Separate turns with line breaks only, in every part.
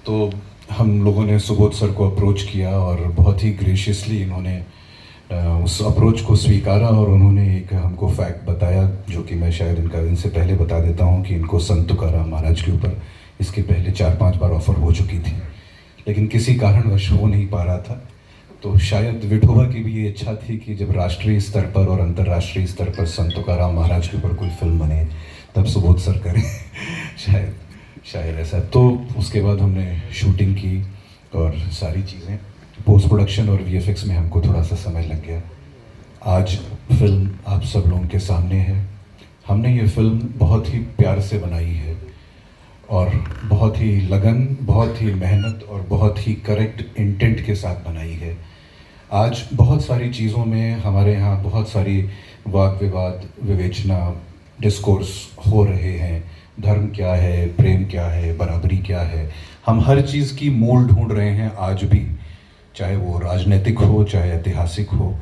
तो हम लोगों ने सुबोध सर को अप्रोच किया और बहुत ही ग्रेशियसली इन्होंने उस अप्रोच को स्वीकारा और उन्होंने एक हमको फैक्ट बताया जो कि मैं शायद इनसे पहले बता देता हूँ कि इनको संत तुकाराम महाराज के ऊपर इसके पहले 4-5 बार ऑफ़र हो चुकी थी, लेकिन किसी कारणवश हो नहीं पा रहा था। तो शायद विठोबा की भी ये इच्छा थी कि जब राष्ट्रीय स्तर पर और अंतर्राष्ट्रीय स्तर पर संत तुकाराम महाराज के ऊपर कोई फिल्म बने तब सुबोध सर करें शायद ऐसा। तो उसके बाद हमने शूटिंग की और सारी चीज़ें पोस्ट प्रोडक्शन और वीएफएक्स में हमको थोड़ा सा समय लग गया। आज फिल्म आप सब लोगों के सामने है। हमने ये फिल्म बहुत ही प्यार से बनाई है और बहुत ही लगन, बहुत ही मेहनत और बहुत ही करेक्ट इंटेंट के साथ बनाई है। आज बहुत सारी चीज़ों में हमारे यहाँ बहुत सारी वाद विवाद, विवेचना, डिस्कोर्स हो रहे हैं। धर्म क्या है, प्रेम क्या है, बराबरी क्या है, हम हर चीज़ की मूल ढूंढ रहे हैं आज भी, चाहे वो राजनीतिक हो चाहे ऐतिहासिक हो।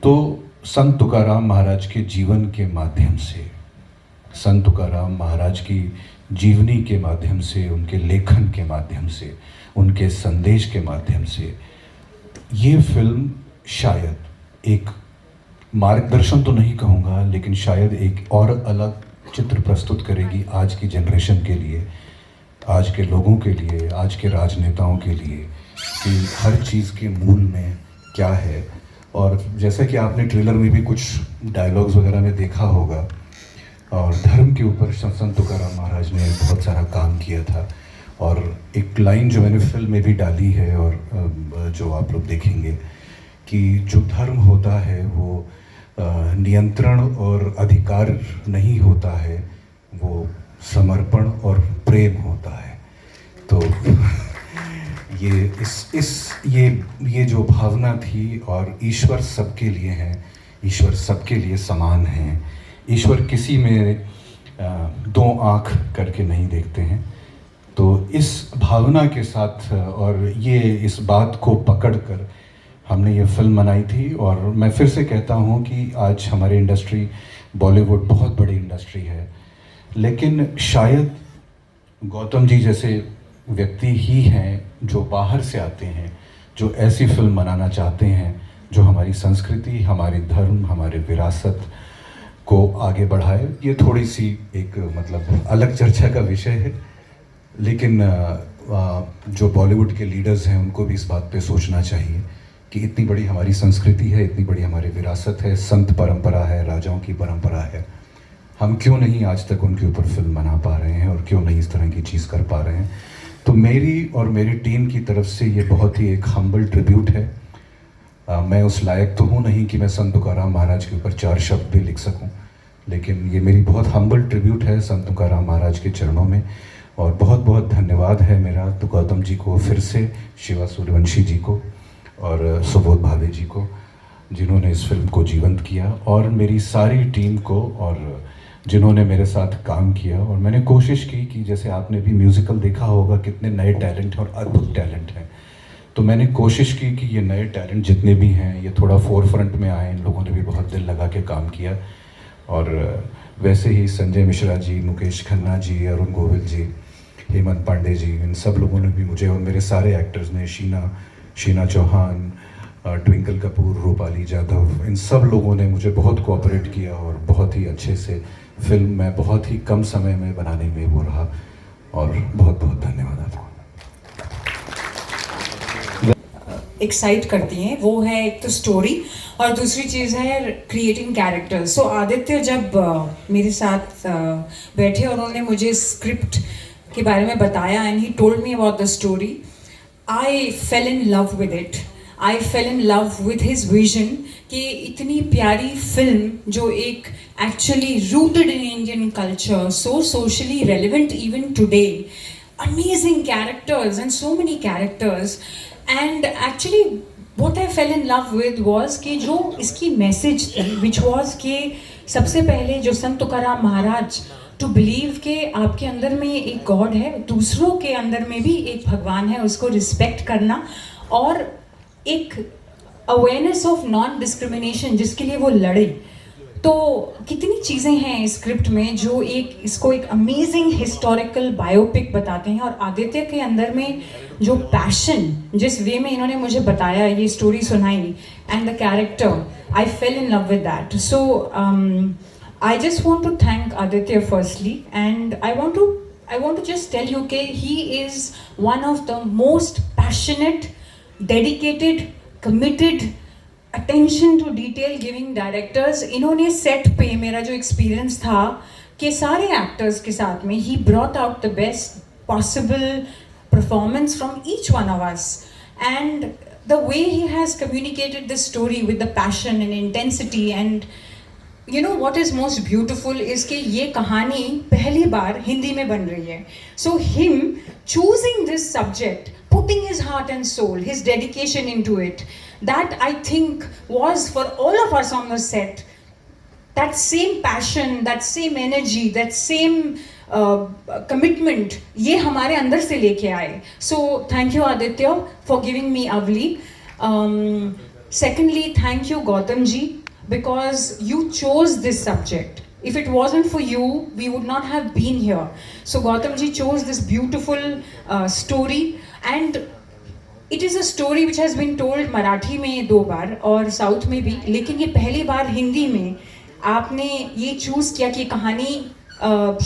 तो संत तुकाराम महाराज के जीवन के माध्यम से, संत तुकाराम महाराज की जीवनी के माध्यम से, उनके लेखन के माध्यम से, उनके संदेश के माध्यम से ये फिल्म शायद एक मार्गदर्शन तो नहीं कहूँगा, लेकिन शायद एक और अलग चित्र प्रस्तुत करेगी आज की जनरेशन के लिए, आज के लोगों के लिए, आज के राजनेताओं के लिए कि हर चीज़ के मूल में क्या है। और जैसा कि आपने ट्रेलर में भी कुछ डायलॉग्स वगैरह में देखा होगा, और धर्म के ऊपर संत तुकाराम महाराज ने बहुत सारा काम किया था। और एक लाइन जो मैंने फिल्म में भी डाली है और जो आप लोग देखेंगे कि जो धर्म होता है वो नियंत्रण और अधिकार नहीं होता है, वो समर्पण और प्रेम होता है। तो ये जो भावना थी, और ईश्वर सबके लिए है, ईश्वर सबके लिए समान है। ईश्वर किसी में दो आँख करके नहीं देखते हैं। तो इस भावना के साथ और ये इस बात को पकड़कर हमने ये फिल्म बनाई थी। और मैं फिर से कहता हूँ कि आज हमारी इंडस्ट्री, बॉलीवुड बहुत बड़ी इंडस्ट्री है, लेकिन शायद गौतम जी जैसे व्यक्ति ही हैं जो बाहर से आते हैं, जो ऐसी फिल्म बनाना चाहते हैं जो हमारी संस्कृति, हमारे धर्म, हमारे विरासत को आगे बढ़ाए। ये थोड़ी सी एक मतलब अलग चर्चा का विषय है, लेकिन जो बॉलीवुड के लीडर्स हैं उनको भी इस बात पे सोचना चाहिए कि इतनी बड़ी हमारी संस्कृति है, इतनी बड़ी हमारी विरासत है, संत परंपरा है, राजाओं की परंपरा है, हम क्यों नहीं आज तक उनके ऊपर फिल्म बना पा रहे हैं और क्यों नहीं इस तरह की चीज़ कर पा रहे हैं। तो मेरी और मेरी टीम की तरफ से ये बहुत ही एक हम्बल ट्रिब्यूट है। मैं उस लायक तो हूँ नहीं कि मैं संत तुकाराम महाराज के ऊपर 4 शब्द भी लिख सकूँ, लेकिन ये मेरी बहुत हम्बल ट्रिब्यूट है संत तुकाराम महाराज के चरणों में। और बहुत बहुत धन्यवाद है मेरा तो गौतम जी को, फिर से शिवा सूर्यवंशी जी को और सुबोध भावे जी को, जिन्होंने इस फिल्म को जीवंत किया, और मेरी सारी टीम को, और जिन्होंने मेरे साथ काम किया। और मैंने कोशिश की कि जैसे आपने भी म्यूज़िकल देखा होगा, कितने नए टैलेंट हैं और अद्भुत टैलेंट हैं, तो मैंने कोशिश की कि ये नए टैलेंट जितने भी हैं ये थोड़ा फोर फ्रंट में आए। इन लोगों ने भी बहुत दिल लगा के काम किया। और वैसे ही संजय मिश्रा जी, मुकेश खन्ना जी, अरुण गोविल जी, हेमंत पांडे जी, इन सब लोगों ने भी मुझे, और मेरे सारे एक्टर्स ने, शीना चौहान, ट्विंकल कपूर, रूपाली जाधव, इन सब लोगों ने मुझे बहुत कोऑपरेट किया और बहुत ही अच्छे से फिल्म मैं बहुत ही कम समय में बनाने में वो रहा। और बहुत बहुत धन्यवाद आपको।
एक्साइट करती हैं वो है एक तो स्टोरी, और दूसरी चीज़ है क्रिएटिंग कैरेक्टर्स। सो आदित्य जब मेरे साथ बैठे और उन्होंने मुझे स्क्रिप्ट के बारे में बताया and he told me about the story, I fail in love with it. I fail in love with his vision कि इतनी प्यारी फिल्म जो एक actually rooted in Indian culture, so socially relevant even today, amazing characters and so many characters, and actually what I fell in love with was कि जो इसकी message थी which was कि सबसे पहले जो संत तुकाराम महाराज टू बिलीव के आपके अंदर में एक गॉड है, दूसरों के अंदर में भी एक भगवान है, उसको रिस्पेक्ट करना, और एक अवेयरनेस ऑफ नॉन डिस्क्रिमिनेशन जिसके लिए वो लड़े। तो कितनी चीज़ें हैं इस स्क्रिप्ट में जो इसको एक अमेजिंग हिस्टोरिकल बायोपिक बताते हैं, और आदित्य के अंदर में जो पैशन, जिस वे में इन्होंने मुझे बताया, ये स्टोरी सुनाई, and the character, I fail in love with that. So I just want to thank Aditya firstly, and I want to just tell you that he is one of the most passionate, dedicated, committed, attention to detail giving directors. इन्होंने set पे मेरा जो experience था कि सारे actors के साथ में he brought out the best possible performance from each one of us, and the way he has communicated this story with the passion and intensity. And you know what is most beautiful is कि ये कहानी पहली बार हिंदी में बन रही है. So him choosing this subject, putting his heart and soul, his dedication into it, that I think was for all of us on the set, that same passion, that same energy, that same commitment, ये हमारे अंदर से लेके आए. So thank you Aditya for giving me Avli. Secondly, thank you Gautam ji, because you chose this subject. If it wasn't for you, we would not have been here. So Gautam ji chose this beautiful story, and it is a story which has been told Marathi में 2 बार और South में भी, लेकिन ये पहली बार हिंदी में आपने ये choose किया कि कहानी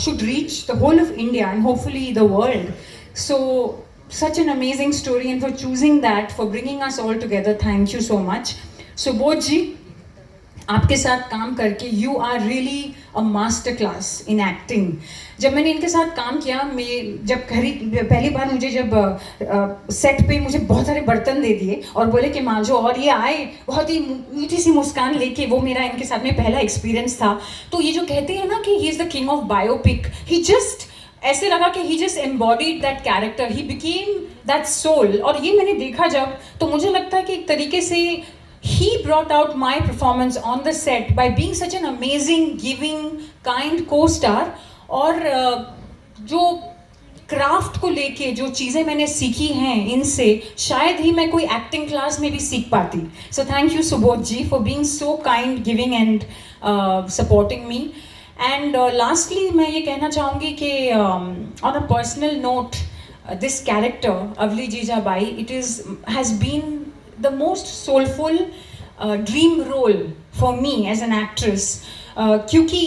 should reach the whole of India and hopefully the world. So such an amazing story, and for choosing that, for bringing us all together, thank you so much. Subodh ji, आपके साथ काम करके you are really a master class in acting. जब मैंने इनके साथ काम किया, मैं जब पहली बार मुझे जब सेट पे मुझे बहुत सारे बर्तन दे दिए और बोले कि मांझो, और ये आए बहुत ही मीठी सी मुस्कान लेके, वो मेरा इनके साथ में पहला एक्सपीरियंस था. तो ये जो कहते हैं ना कि he is the king of biopic, he just ऐसे लगा कि he just embodied that character, he became that soul. और ये मैंने देखा जब, तो मुझे लगता है कि एक तरीके से he brought out my performance on the set by being such an amazing, giving, kind co-star. और जो क्राफ्ट को लेके जो चीज़ें मैंने सीखी हैं इनसे, शायद ही मैं कोई एक्टिंग क्लास में भी सीख पाती. So thank you Subodh ji for being so kind, giving and supporting me. And lastly मैं ये कहना चाहूँगी कि on a personal note, this character Avali Jijabai, it has been the most soulful dream role for me as an actress, क्योंकि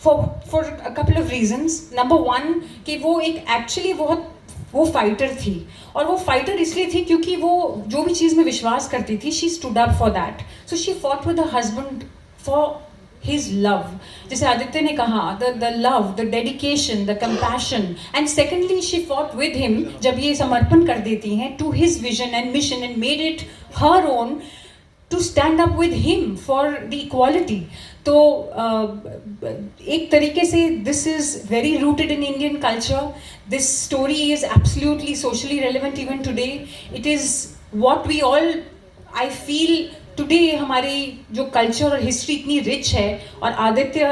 for a couple of reasons. Number one, कि वो एक actually वो फाइटर थी, और वो फाइटर इसलिए थी क्योंकि वो जो भी चीज़ में विश्वास करती थी, she stood up for that. So she fought with her husband for his love. जैसे आदित्य ने कहा, the love, the dedication, the compassion, and secondly she fought with him जब ये समर्पण कर देती हैं to his vision and mission and made it her own to stand up with him for the equality. तो एक तरीके से this is very rooted in Indian culture. This story is absolutely socially relevant even today. It is what we all, I feel, today हमारी जो culture और history इतनी rich है, और Aditya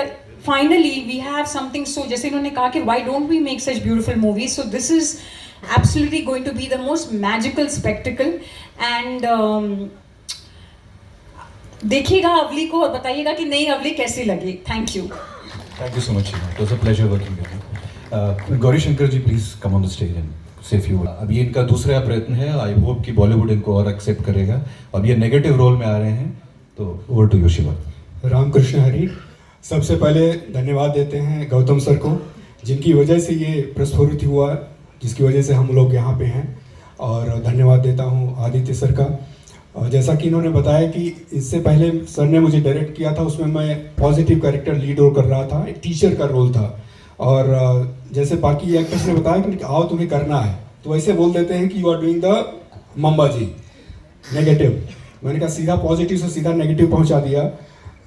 finally we have something, so जैसे इन्होंने कहा कि why don't we make such beautiful movies. So this is absolutely going to be the most magical spectacle. And देखिएगा अवली को और बताइएगा कि नहीं अवली कैसी लगी. Thank you
so much. It was a pleasure working with you. Gauri Shankar ji, please come on the stage and say few. अब ये इनका दूसरा प्रयत्न है. आई होप कि बॉलीवुड इनको और एक्सेप्ट करेगा. अब ये नेगेटिव रोल में आ रहे हैं, तो over to you Shiva.
Ramakrishna Hari. सबसे पहले धन्यवाद देते हैं गौतम सर को, जिनकी वजह से ये प्रस्फुरित हुआ, जिसकी वजह से हम लोग यहाँ पे हैं. और धन्यवाद देता हूँ आदित्य सर का. जैसा कि इन्होंने बताया कि इससे पहले सर ने मुझे डायरेक्ट किया था, उसमें मैं पॉजिटिव कैरेक्टर लीड रोल कर रहा था, एक टीचर का रोल था. और जैसे बाकी एक्टर्स ने बताया कि आओ तुम्हें करना है, तो वैसे बोल देते हैं कि you are doing the mamba जी नेगेटिव. मैंने कहा सीधा पॉजिटिव से सीधा नेगेटिव पहुंचा दिया.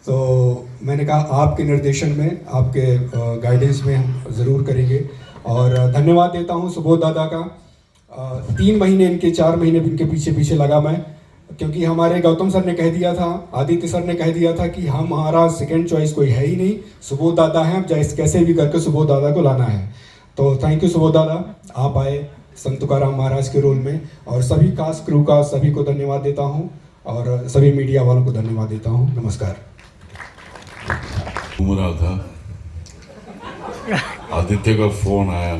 तो मैंने कहा आपके निर्देशन में, आपके गाइडेंस में हम ज़रूर करेंगे. और धन्यवाद देता हूं सुबोध दादा का. 3 महीने इनके, 4 महीने इनके पीछे पीछे लगा मैं, क्योंकि हमारे गौतम सर ने कह दिया था, आदित्य सर ने कह दिया था कि हमारा सेकंड चॉइस कोई है ही नहीं, सुबोध दादा हैं, अब कैसे भी करके सुबोध दादा को लाना है. तो थैंक यू सुबोध दादा, आप आए संत तुकाराम महाराज के रोल में. और सभी कास्ट क्रू का सभी को धन्यवाद देता हूँ, और सभी मीडिया वालों को धन्यवाद देता हूँ. नमस्कार.
घूम रहा था, आदित्य का फोन आया,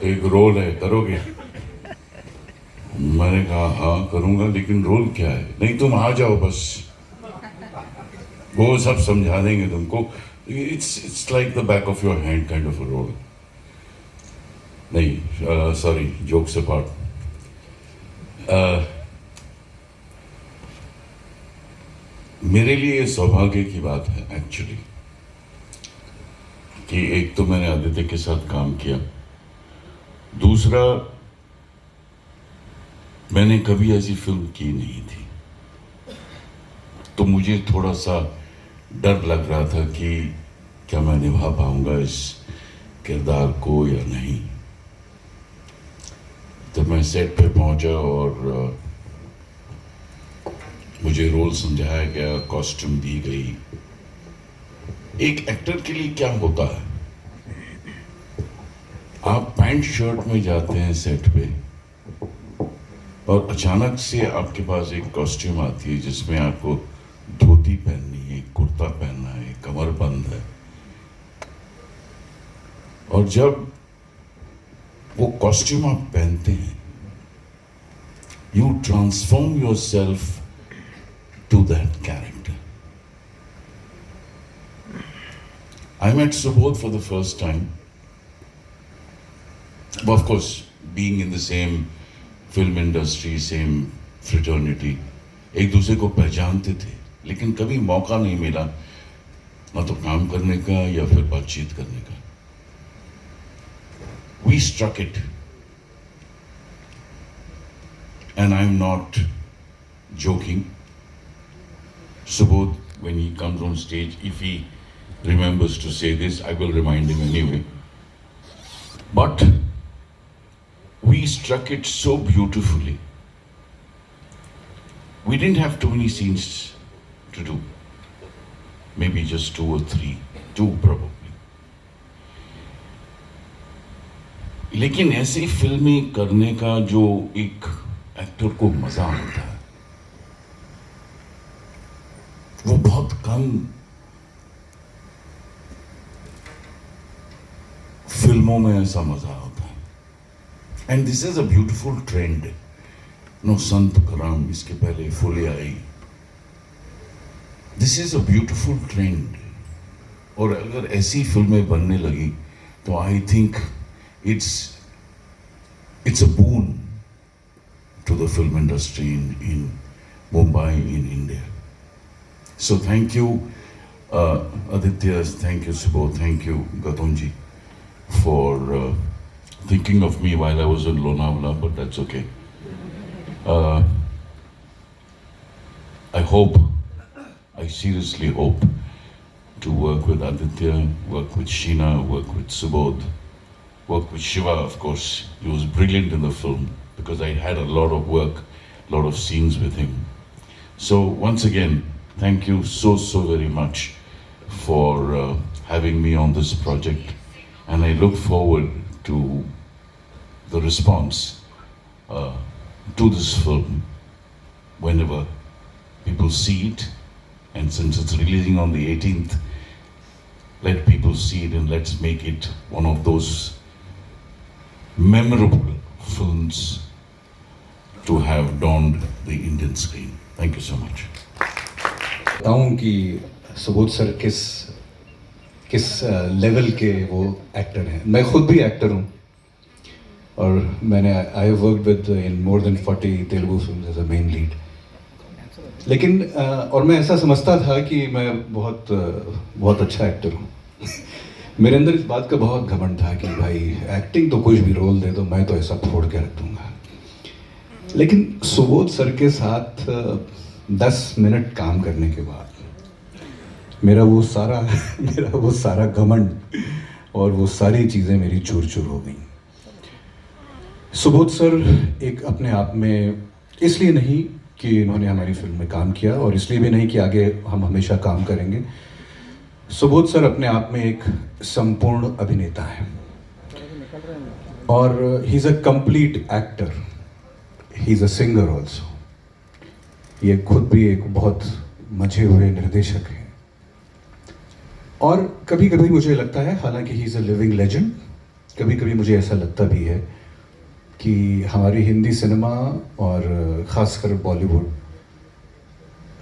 एक रोल है, करोगे? मैंने कहा हाँ करूंगा, लेकिन रोल क्या है? नहीं तुम आ जाओ बस, वो सब समझा देंगे तुमको। It's like the back of your hand kind of a roll. नहीं सॉरी, जोक्स अपार्ट, मेरे लिए ये सौभाग्य की बात है एक्चुअली कि एक तो मैंने आदित्य के साथ काम किया, दूसरा मैंने कभी ऐसी फिल्म की नहीं थी, तो मुझे थोड़ा सा डर लग रहा था कि क्या मैं निभा पाऊंगा इस किरदार को या नहीं। तो मैं सेट पे पहुंचा और मुझे रोल समझाया गया, कॉस्ट्यूम दी गई। एक एक्टर के लिए क्या होता है, आप पैंट शर्ट में जाते हैं सेट पे और अचानक से आपके पास एक कॉस्ट्यूम आती है जिसमें आपको धोती पहननी है, कुर्ता पहनना है, कमर बंद है, और जब वो कॉस्ट्यूम आप पहनते हैं, you transform your self to that character. I met Subodh for the first time. But of course, being in the same film industry, same fraternity, एक दूसरे को पहचानते थे, लेकिन कभी मौका नहीं मिला ना तो काम करने का या फिर बातचीत करने का। We struck it, and I'm not joking. Subodh, when he comes on stage, if he remembers to say this, I will remind him anyway. But we struck it so beautifully. We didn't have too many scenes to do. Maybe just 2 or 3. 2 probably. लेकिन ऐसी फिल्में करने का जो एक actor को मजा आता है, वो बहुत कम फिल्मों में ऐसा मजा होता है। And this is a beautiful trend. No Sant Tukaram, इसके पहले फुले आई। This is a beautiful trend, और अगर ऐसी फिल्में बनने लगी तो I think it's a boon to the film industry in Mumbai, in India. So thank you, Aditya, thank you Subodh, thank you Gautamji for thinking of me while I was in Lonavala, but that's okay. I seriously hope to work with Aditya, work with Sheena, work with Subodh, work with Shiva, of course. He was brilliant in the film because I had a lot of work, a lot of scenes with him. So once again, thank you so very much for having me on this project, and I look forward to the response to this film whenever people see it. And since it's releasing on the 18th, let people see it and let's make it one of those memorable films to have donned the Indian screen. Thank you so much.
बताऊं कि Subodh sir किस level के वो actor हैं। मैं खुद भी actor हूँ और मैंने I worked with in more than 40 Telugu films as a main lead. लेकिन और मैं ऐसा समझता था कि मैं बहुत अच्छा एक्टर हूँ। मेरे अंदर इस बात का बहुत घमंड था कि भाई एक्टिंग तो कुछ भी रोल दे दो, मैं तो ऐसा फोड़ के रख दूंगा। लेकिन सुबोध सर के साथ 10 मिनट काम करने के बाद मेरा वो सारा घमंड और वो सारी चीज़ें मेरी चूर चूर हो गई। सुबोध सर एक अपने आप में, इसलिए नहीं कि इन्होंने हमारी फिल्म में काम किया और इसलिए भी नहीं कि आगे हम हमेशा काम करेंगे, सुबोध सर अपने आप में एक संपूर्ण अभिनेता है और he is a complete actor, he is a singer also. ये खुद भी एक बहुत मजे हुए निर्देशक हैं। और कभी कभी मुझे लगता है, हालांकि he is a living legend, कभी कभी मुझे ऐसा लगता भी है कि हमारी हिंदी सिनेमा और ख़ासकर बॉलीवुड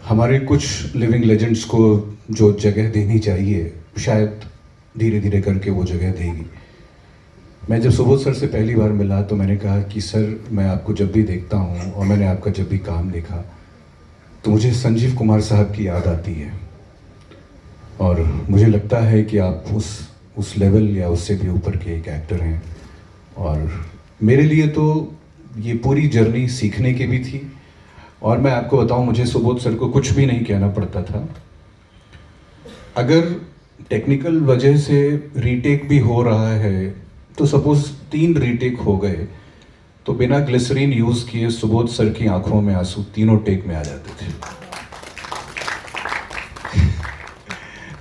हमारे कुछ लिविंग लेजेंड्स को जो जगह देनी चाहिए शायद धीरे धीरे करके वो जगह देगी। मैं जब सुबोध सर से पहली बार मिला तो मैंने कहा कि सर, मैं आपको जब भी देखता हूँ और मैंने आपका जब भी काम देखा तो मुझे संजीव कुमार साहब की याद आती है, और मुझे लगता है कि आप उस लेवल या उससे भी ऊपर के एक एक्टर हैं। और मेरे लिए तो ये पूरी जर्नी सीखने की भी थी, और मैं आपको बताऊं, मुझे सुबोध सर को कुछ भी नहीं कहना पड़ता था। अगर टेक्निकल वजह से रीटेक भी हो रहा है तो सपोज 3 रीटेक हो गए तो बिना ग्लिसरीन यूज़ किए सुबोध सर की आंखों में आंसू तीनों टेक में आ जाते थे।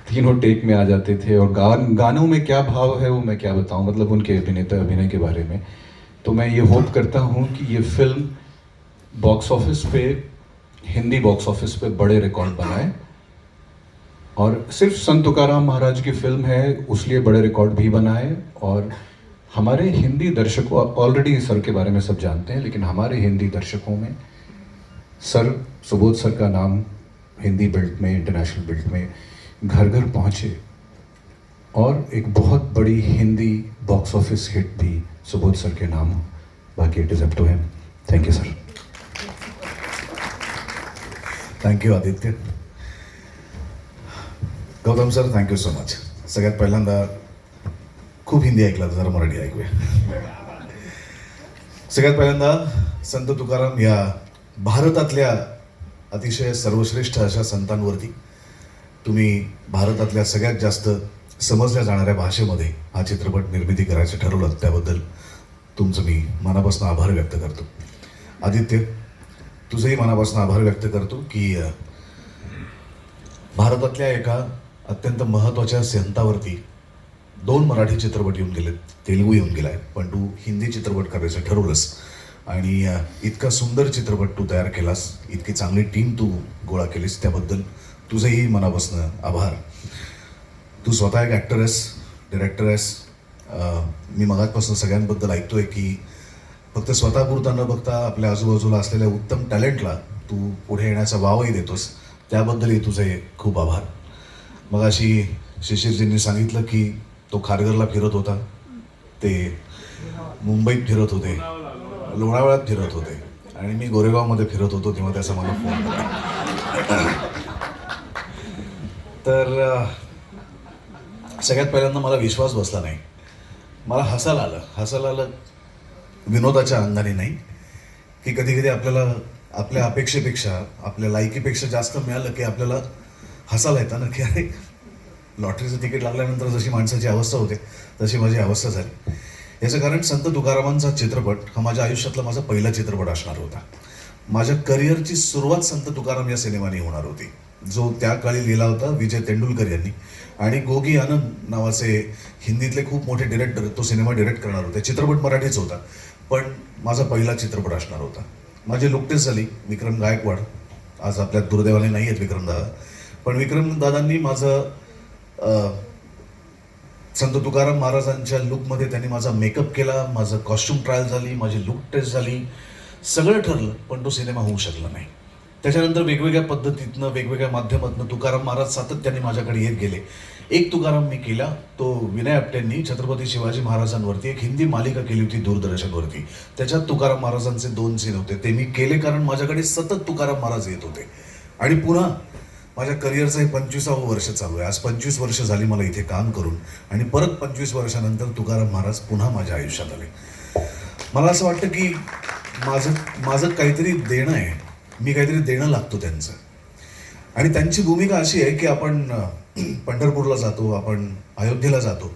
तीनों टेक में आ जाते थे। और गानों में क्या भाव है वो मैं क्या बताऊं, मतलब उनके अभिनय के बारे में। तो मैं ये होप करता हूं कि ये फिल्म बॉक्स ऑफिस पे, हिंदी बॉक्स ऑफिस पे बड़े रिकॉर्ड बनाए, और सिर्फ संत तुकाराम महाराज की फिल्म है उसलिए बड़े रिकॉर्ड भी बनाए। और हमारे हिंदी दर्शकों, ऑलरेडी सर के बारे में सब जानते हैं, लेकिन हमारे हिंदी दर्शकों में सुबोध सर का नाम हिंदी बेल्ट में, इंटरनेशनल बेल्ट में घर घर पहुँचे, और एक बहुत बड़ी हिंदी बॉक्स ऑफिस हिट भी सुबोध सर के नाम हो। बाकी it is up to him. Thank you sir.
Thank you Aditya. Gautam sir, thank you so much. सगळ्यात पहिल्यांदा खूप हिंदी ऐकलं, जरा मराठी ऐकूया. सगळ्यात पहिल्यांदा संत तुकाराम या भारतातल्या अतिशय सर्वश्रेष्ठ अशा संतांवरती तुम्ही भारतातल्या सगळ्यात जास्त समजल्या जाणाऱ्या भाषेमध्ये हा चित्रपट निर्मिती करायचं ठरवलं, त्याबद्दल तुमचं मी मनापासून आभार व्यक्त करतो. आदित्य, तुझंही मनापासून आभार व्यक्त करतो की भारतातल्या एका अत्यंत महत्त्वाच्या संतावरती 2 मराठी चित्रपट येऊन गेलेत, तेलुगू येऊन गेलाय, पण तू हिंदी चित्रपट करायचं ठरवलंस आणि इतका सुंदर चित्रपट तू तयार केलास, इतकी चांगली टीम तू गोळा केलीस, त्याबद्दल तुझंही मनापासून आभार. तू स्वतः एक ॲक्टर आहेस, डिरेक्टर आहेस. मी मगाचपासून सगळ्यांबद्दल ऐकतोय की फक्त स्वतःपुरता न बघता आपल्या आजूबाजूला असलेल्या उत्तम टॅलेंटला तू पुढे येण्याचा वावही देतोस, त्याबद्दलही तुझे खूप आभार. मग अशी शिशिरजींनी सांगितलं की तो खारघरला फिरत होता, ते मुंबईत फिरत होते, लोणावळ्यात फिरत होते, आणि मी गोरेगावमध्ये फिरत होतो तेव्हा त्याचा मला फोन आला. तर सगळ्यात पहिल्यांदा मला विश्वास बसला नाही, मला हसायला आलं विनोदाच्या अंगाने नाही, की कधी कधी आपल्याला आपल्या अपेक्षेपेक्षा, आपल्या लायकीपेक्षा जास्त मिळालं की आपल्याला हसायला येतं ना, की अरे लॉटरीचं तिकीट लागल्यानंतर जशी माणसाची अवस्था होते तशी माझी अवस्था झाली. याचं कारण संत तुकारामांचा चित्रपट हा माझ्या आयुष्यातला माझा पहिला चित्रपट असणार होता. माझ्या करिअरची सुरुवात संत तुकाराम या सिनेमाने होणार होती, जो त्या काळी लिहिला होता विजय तेंडुलकर यांनी, आणि गोगी आनंद नावाचे हिंदीतले खूप मोठे डिरेक्टर तो सिनेमा डिरेक्ट करणार होते. चित्रपट मराठीच होता, पण माझा पहिला चित्रपट असणार होता. माझी नुकतेच झाली विक्रम गायकवाड, आज आपल्या दुर्दैवाने नाही आहेत विक्रमदादा, पण विक्रमदादांनी माझं संत तुकाराम महाराजांच्या लुकमध्ये त्यांनी माझा मेकअप केला, माझं कॉस्ट्युम ट्रायल झाली, माझी लुक टेस्ट झाली, सगळं ठरलं, पण तो सिनेमा होऊ शकला नाही. त्याच्यानंतर वेगवेगळ्या पद्धतीतनं, वेगवेगळ्या माध्यमातून तुकाराम महाराज सातत्याने माझ्याकडे येत गेले. एक तुकाराम मी केला, तो विनय आपटेंनी छत्रपती शिवाजी महाराजांवरती एक हिंदी मालिका केली होती दूरदर्शनवरती, त्याच्यात तुकाराम महाराजांचे 2 सीन होते, ते मी केले कारण माझ्याकडे सतत तुकाराम महाराज येत होते. आणि पुन्हा माझ्या करिअरचं हे 25वं वर्ष चालू आहे. आज 25 वर्ष झाली मला इथे काम करून, आणि परत 25 वर्षानंतर तुकाराम महाराज पुन्हा माझ्या आयुष्यात आले. मला असं वाटतं की माझं काहीतरी देणं आहे, मी काहीतरी देणं लागतो त्यांचं. आणि त्यांची भूमिका अशी आहे की आपण पंढरपूरला जातो, आपण अयोध्येला जातो,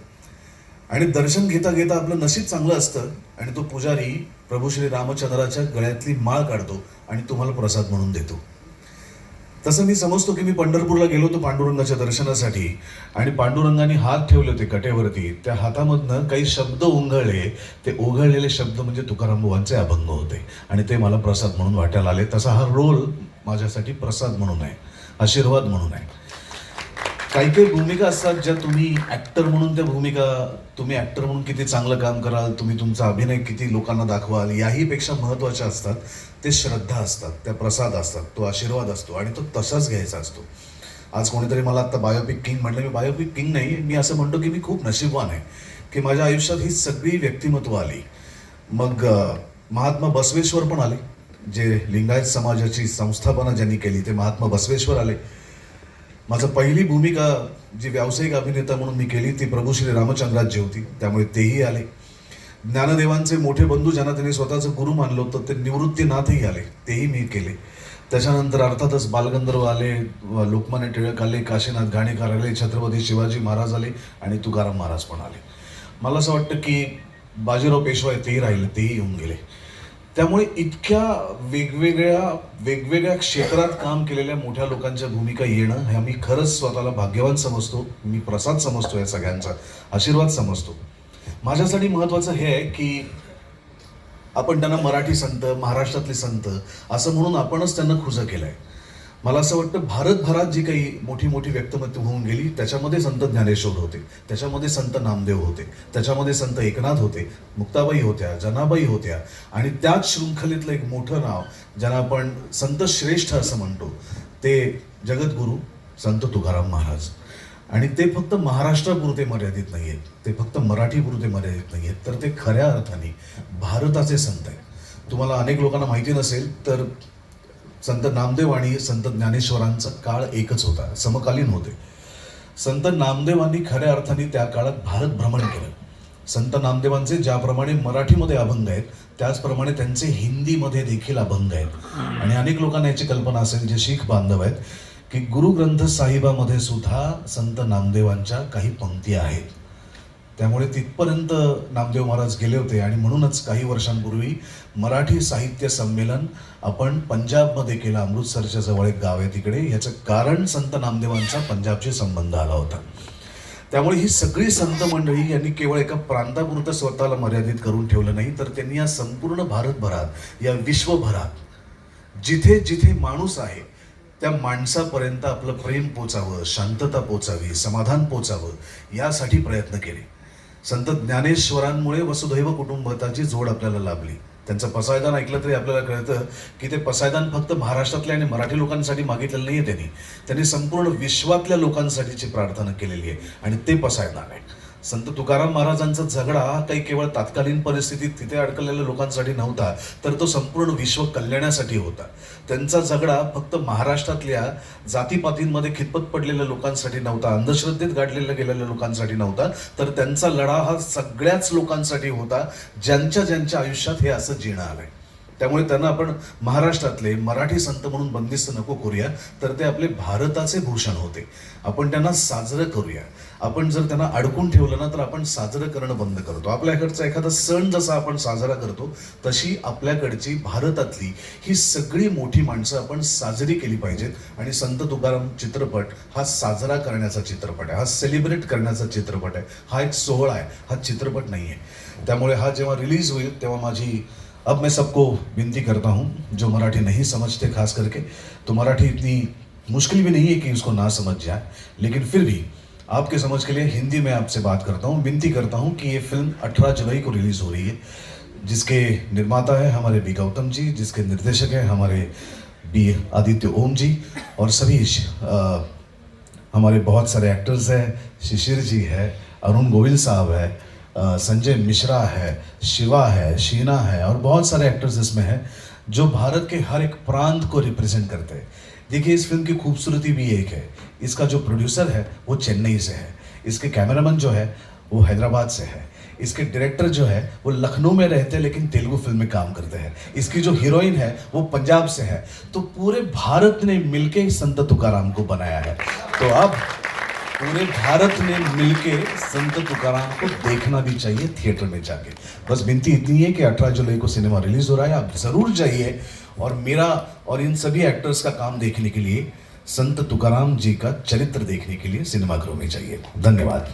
आणि दर्शन घेता घेता आपलं नशीब चांगलं असतं, आणि तो पुजारी प्रभू श्री रामचंद्राच्या गळ्यातली माळ काढतो आणि तुम्हाला प्रसाद म्हणून देतो. तसं मी समजतो की मी पंढरपूरला गेलो होतो पांडुरंगाच्या दर्शनासाठी, आणि पांडुरंगाने हात ठेवले होते कटेवरती, त्या हातामधनं काही शब्द उंगळले, ते उघळलेले शब्द म्हणजे तुकाराम बुवांचे अभंग होते, आणि ते मला प्रसाद म्हणून वाटायला आले. तसा हा रोल माझ्यासाठी प्रसाद म्हणून आहे, आशीर्वाद म्हणून आहे. काही काही भूमिका असतात ज्या तुम्ही ॲक्टर म्हणून त्या भूमिका तुम्ही ॲक्टर म्हणून किती चांगलं काम कराल, तुम्ही तुमचा अभिनय किती लोकांना दाखवाल, याही पेक्षा महत्त्वाच्या असतात ते श्रद्धा असतात, त्या प्रसाद असतात, तो आशीर्वाद असतो आणि तो तसाच घ्यायचा असतो. आज कोणीतरी मला आत्ता बायोपिक किंग म्हटलं. मी बायोपिक किंग नाही, मी असं म्हणतो की मी खूप नशीबवान आहे की माझ्या आयुष्यात ही सगळी व्यक्तिमत्व आली. मग महात्मा बसवेश्वर पण आले, जे लिंगायत समाजाची संस्थापना ज्यांनी केली ते महात्मा बसवेश्वर आले. माझं पहिली भूमिका जी व्यावसायिक अभिनेता म्हणून मी केली ती प्रभू श्री रामचंद्राजी होती, त्यामुळे तेही आले. ज्ञानदेवांचे मोठे बंधू ज्यांना त्यांनी स्वतःचं गुरु मानलं होतं ते निवृत्तीनाथही आले, तेही मी केले. त्याच्यानंतर अर्थातच बालगंधर्व आले, लोकमान्य टिळक आले, काशीनाथ घाणेकर आले, छत्रपती शिवाजी महाराज आले आणि तुकाराम महाराज पण आले. मला असं वाटतं की बाजीराव पेशवा तेही राहिले, तेही येऊन गेले. त्यामुळे इतक्या वेगवेगळ्या क्षेत्रात काम केलेल्या मोठ्या लोकांच्या भूमिका येणं हे आम्ही खरंच स्वतःला भाग्यवान समजतो. मी प्रसाद समजतो, या सगळ्यांचा आशीर्वाद समजतो. माझ्यासाठी महत्त्वाचं हे आहे की आपण त्यांना मराठी संत, महाराष्ट्रातले संत असं म्हणून आपणच त्यांना खुजं केलं आहे. मला असं वाटतं भारतभरात जी काही मोठी मोठी व्यक्तिमत्व होऊन गेली त्याच्यामध्ये संत ज्ञानेश्वर होते, त्याच्यामध्ये संत नामदेव होते, त्याच्यामध्ये संत एकनाथ होते, मुक्ताबाई होत्या, जनाबाई होत्या आणि त्याच शृंखलेतलं एक मोठं नाव ज्यांना आपण संत श्रेष्ठ असं म्हणतो ते जगद्गुरू संत तुकाराम महाराज. आणि ते फक्त महाराष्ट्रापुरते मर्यादित नाही आहेत, ते फक्त मराठीपुरते मर्यादित नाही आहेत, तर ते खऱ्या अर्थाने भारताचे संत आहेत. तुम्हाला अनेक लोकांना माहिती नसेल तर संत नामदेव आणि संत ज्ञानेश्वरांचा काळ एकच होता, समकालीन होते. संत नामदेवांनी खऱ्या अर्थाने त्या काळात भारत भ्रमण केलं. संत नामदेवांचे ज्याप्रमाणे मराठीमध्ये अभंग आहेत त्याचप्रमाणे त्यांचे हिंदीमध्ये देखील अभंग आहेत. आणि अनेक लोकांना याची कल्पना असेल जे शीख बांधव आहेत की गुरु ग्रंथ साहिबामध्ये सुद्धा संत नामदेवांच्या काही पंक्ती आहेत. त्यामुळे तिथपर्यंत नामदेव महाराज गेले होते आणि म्हणूनच काही वर्षांपूर्वी मराठी साहित्य संमेलन आपण पंजाबमध्ये केलं, अमृतसरच्या जवळ एक गाव आहे तिकडे. याचं कारण संत नामदेवांचा पंजाबशी संबंध आला होता. त्यामुळे ही सगळी संत मंडळी यांनी केवळ एका प्रांतापुरतं स्वतःला मर्यादित करून ठेवलं नाही, तर त्यांनी या संपूर्ण भारतभरात, या विश्वभरात जिथे जिथे माणूस आहे त्या माणसापर्यंत आपलं प्रेम पोचावं, शांतता पोचावी, समाधान पोचावं यासाठी प्रयत्न केले. संत ज्ञानेश्वरांमुळे वसुधैव कुटुंबकची जोड आपल्याला लाभली. त्यांचं पसायदान ऐकलं तरी आपल्याला कळतं की ते पसायदान फक्त महाराष्ट्रातल्या आणि मराठी लोकांसाठी मागितलेलं नाही आहे. त्यांनी संपूर्ण विश्वातल्या लोकांसाठीची प्रार्थना केलेली आहे आणि ते पसायदान आहे. संत तुकाराम महाराजांचा झगडा काही केवळ तात्कालीन परिस्थितीत तिथे अडकलेल्या लोकांसाठी नव्हता, तर तो संपूर्ण विश्व कल्याणासाठी होता. त्यांचा झगडा फक्त महाराष्ट्रातल्या जातीपातींमध्ये खितपत पडलेल्या लोकांसाठी नव्हता, अंधश्रद्धेत गाडलेल्या गेलेल्या लोकांसाठी नव्हता, तर त्यांचा लढा हा सगळ्याच लोकांसाठी होता ज्यांच्या ज्यांच्या आयुष्यात हे असं जीणं आलंय. त्यामुळे त्यांना आपण महाराष्ट्रातले मराठी संत म्हणून बंदिस्त नको करूया, तर ते आपले भारताचे भूषण होते. आपण त्यांना साजरं करूया. आपण जर त्यांना अडकून ठेवलं ना तर आपण साजरं करणं बंद करतो. आपल्याकडचा एखादा सण जसा आपण साजरा करतो तशी आपल्याकडची भारतातली ही सगळी मोठी माणसं आपण साजरी केली पाहिजेत. आणि संत तुकाराम चित्रपट हा साजरा करण्याचा चित्रपट आहे, हा सेलिब्रेट करण्याचा चित्रपट आहे, हा एक सोहळा आहे, हा चित्रपट नाही आहे. त्यामुळे हा जेव्हा रिलीज होईल तेव्हा माझी अब मैं सबको विनती करता हूँ जो मराठी नहीं समझते, खास करके तो मराठी इतनी मुश्किल भी नहीं है कि उसको ना समझ जाए, लेकिन फिर भी आपके समझ के लिए हिंदी में आपसे बात करता हूँ. विनती करता हूँ कि ये फिल्म 18 जुलाई को रिलीज़ हो रही है, जिसके निर्माता है हमारे बी गौतम जी, जिसके निर्देशक हैं हमारे बी आदित्य ओम जी, और सभी हमारे बहुत सारे एक्टर्स हैं. शिशिर जी है, अरुण गोविल साहब है, संजय मिश्रा है, शिवा है, शीना है और बहुत सारे एक्टर्स इसमें हैं जो भारत के हर एक प्रांत को रिप्रेजेंट करते हैं. देखिए इस फिल्म की खूबसूरती भी एक है, इसका जो प्रोड्यूसर है वो चेन्नई से है, इसके कैमरामैन जो है वो हैदराबाद से है, इसके डायरेक्टर जो है वो लखनऊ में रहते हैं लेकिन तेलुगु फिल्म में काम करते हैं, इसकी जो हीरोइन है वो पंजाब से है. तो पूरे भारत ने मिलके संत तुकाराम को बनाया है. तो अब पूरे भारत ने मिलके संत तुकाराम को देखना भी चाहिए थिएटर में जाके. बस विनती इतनी है कि 18 जुलाई को सिनेमा रिलीज हो रहा है, आप ज़रूर जाइए और मेरा और इन सभी एक्टर्स का काम देखने के लिए, संत तुकाराम जी का चरित्र देखने के लिए सिनेमाघरों में जाइए. धन्यवाद.